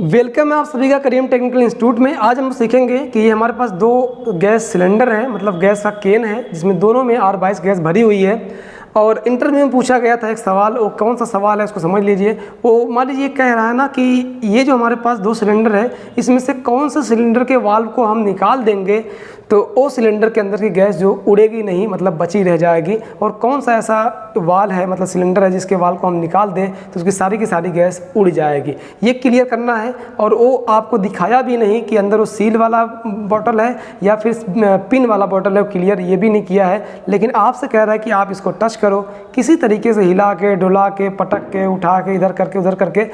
Welcome है आप सभी का करीम टेक्निकल इंस्टीट्यूट में। आज हम सीखेंगे कि ये हमारे पास दो गैस सिलेंडर है, मतलब गैस का केन है जिसमें दोनों में R22 गैस भरी हुई है। और इंटरव्यू में पूछा गया था एक सवाल, वो कौन सा सवाल है उसको समझ लीजिए। वो मान लीजिए कह रहा है ना कि ये जो हमारे पास दो सिलेंडर है इसमें से कौन सा सिलेंडर के वाल्व को हम निकाल देंगे तो वो सिलेंडर के अंदर की गैस जो उड़ेगी नहीं, मतलब बची रह जाएगी, और कौन सा ऐसा वाल है मतलब सिलेंडर है जिसके वाल को हम निकाल दें तो उसकी सारी की सारी गैस उड़ जाएगी। ये क्लियर करना है। और वो आपको दिखाया भी नहीं कि अंदर वो सील वाला बॉटल है या फिर पिन वाला बॉटल है, वो क्लियर ये भी नहीं किया है। लेकिन आपसे कह रहा है कि आप इसको टच करो, किसी तरीके से हिला के, डुला के, पटक के, उठा के, इधर करके उधर करके,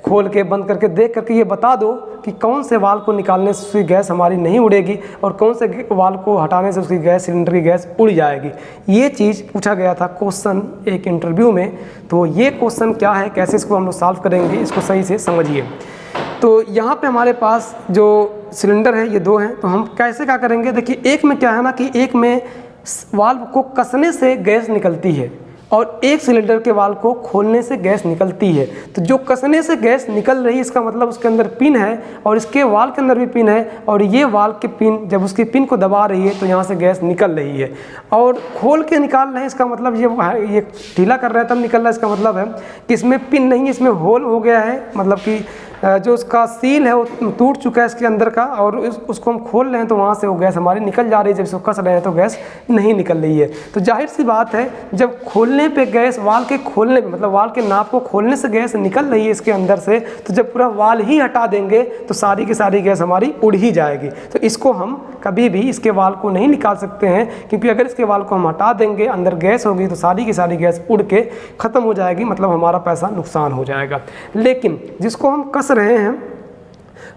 खोल के, बंद करके, देख करके ये बता दो कि कौन से वाल को निकालने से उसकी गैस हमारी नहीं उड़ेगी और कौन से वाल को हटाने से उसकी गैस, सिलेंडर की गैस उड़ जाएगी। ये चीज़ पूछा गया था क्वेश्चन एक इंटरव्यू में। तो ये क्वेश्चन क्या है, कैसे इसको हम लोग सॉल्व करेंगे, इसको सही से समझिए। तो यहाँ पे हमारे पास जो सिलेंडर है ये दो हैं, तो हम कैसे क्या करेंगे। देखिए, एक में क्या है ना कि एक में वाल्व को कसने से गैस निकलती है और एक सिलेंडर के वाल्व को खोलने से गैस निकलती है। तो जो कसने से गैस निकल रही है इसका मतलब उसके अंदर पिन है और इसके वाल्व के अंदर भी पिन है, और ये वाल्व के पिन जब उसकी पिन को दबा रही है तो यहाँ से गैस निकल रही है। और खोल के निकाल रहे हैं इसका मतलब ये ढीला कर रहा है तब निकल रहा है। इसका मतलब है कि इसमें पिन नहीं, इसमें होल हो गया है, मतलब कि जो उसका सील है वो टूट चुका है इसके अंदर का, और उसको हम खोल रहे हैं तो वहाँ से वो गैस हमारी निकल जा रही है। जब इसको कस रहे हैं तो गैस नहीं निकल रही है। तो जाहिर सी बात है, जब खोलने पे गैस, वाल के खोलने पे, मतलब वाल के नाप को खोलने से गैस निकल रही है इसके अंदर से, तो जब पूरा वाल ही हटा देंगे तो सारी की सारी गैस हमारी उड़ ही जाएगी। तो इसको हम कभी भी इसके वाल को नहीं निकाल सकते हैं, क्योंकि अगर इसके वाल को हम हटा देंगे, अंदर गैस होगी तो सारी की सारी गैस उड़ के ख़त्म हो जाएगी, मतलब हमारा पैसा नुकसान हो जाएगा। लेकिन जिसको हम कस रहे हैं,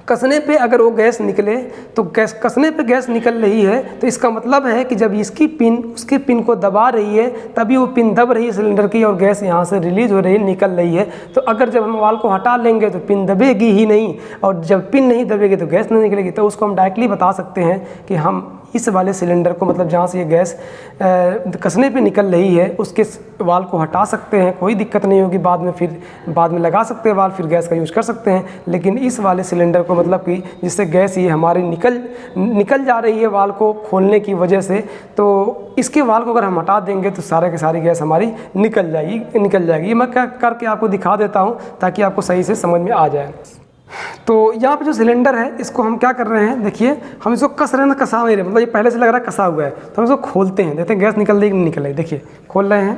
कसने पे अगर वो गैस निकले तो गैस, कसने पे गैस निकल रही है तो इसका मतलब है कि जब इसकी पिन उसके पिन को दबा रही है तभी वो पिन दब रही है सिलेंडर की और गैस यहाँ से रिलीज हो रही है, निकल रही है। तो अगर जब हम वाल को हटा लेंगे तो पिन दबेगी ही नहीं, और जब पिन नहीं दबेगी तो गैस नहीं निकलेगी। तो उसको हम डायरेक्टली बता सकते हैं कि हम इस वाले सिलेंडर को, मतलब जहाँ से ये गैस कसने पे निकल रही है, उसके वाल को हटा सकते हैं, कोई दिक्कत नहीं होगी। बाद में लगा सकते हैं वाल, फिर गैस का यूज़ कर सकते हैं। लेकिन इस वाले सिलेंडर को, मतलब कि जिससे गैस ये हमारी निकल जा रही है वाल को खोलने की वजह से, तो इसके वाल को अगर हम हटा देंगे तो सारे की सारी गैस हमारी निकल जाएगी। ये मैं करके आपको दिखा देता हूँ ताकि आपको सही से समझ में आ जाए। तो यहाँ पे जो सिलेंडर है इसको हम क्या कर रहे हैं, देखिए हम इसको कस रहे हैं, कसा नहीं रहे, मतलब ये पहले से लग रहा है कसा हुआ है। तो हम इसको खोलते हैं, देखते हैं गैस निकल रही कि नहीं निकल रही। देखिए खोल रहे हैं।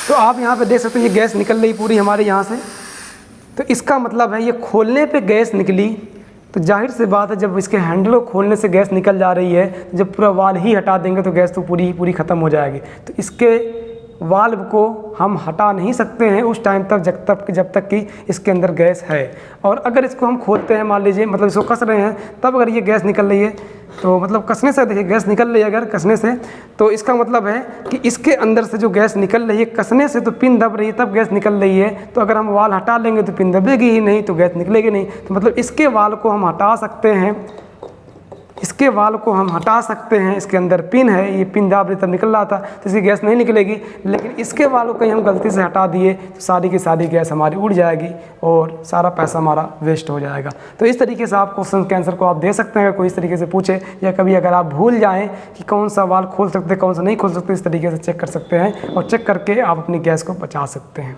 तो आप यहाँ पे देख सकते हैं ये गैस निकल रही पूरी हमारे यहाँ से। तो इसका मतलब है ये खोलने पे गैस निकली, तो जाहिर सी बात है जब इसके हैंडल को खोलने से गैस निकल जा रही है, जब पूरा वाल ही हटा देंगे तो गैस तो पूरी ख़त्म हो जाएगी। तो इसके वाल्व को हम हटा नहीं सकते हैं उस टाइम तक जब तक कि इसके अंदर गैस है। और अगर इसको हम खोलते हैं, मान लीजिए, मतलब इसको कस रहे हैं, तब अगर ये गैस निकल रही है तो मतलब कसने से, देखिए गैस निकल रही है अगर कसने से, तो इसका मतलब है कि इसके अंदर से जो गैस निकल रही है कसने से, तो पिन दब रही है तब गैस निकल रही है। तो अगर हम वाल हटा लेंगे तो पिन दबेगी ही नहीं, तो गैस निकलेगी नहीं। तो मतलब इसके वाल को हम हटा सकते हैं, इसके वाल को हम हटा सकते हैं। इसके अंदर पिन है, ये पिन दाब रही तब निकल रहा था तो इसकी गैस नहीं निकलेगी। लेकिन इसके वाल को कहीं हम गलती से हटा दिए तो सारी की सारी गैस हमारी उड़ जाएगी और सारा पैसा हमारा वेस्ट हो जाएगा। तो इस तरीके से आप क्वेश्चन के आंसर को आप दे सकते हैं अगर कोई इस तरीके से पूछे, या कभी अगर आप भूल जाएँ कि कौन सा वाल खोल सकते, कौन सा नहीं खोल सकते, इस तरीके से चेक कर सकते हैं और चेक करके आप अपनी गैस को बचा सकते हैं।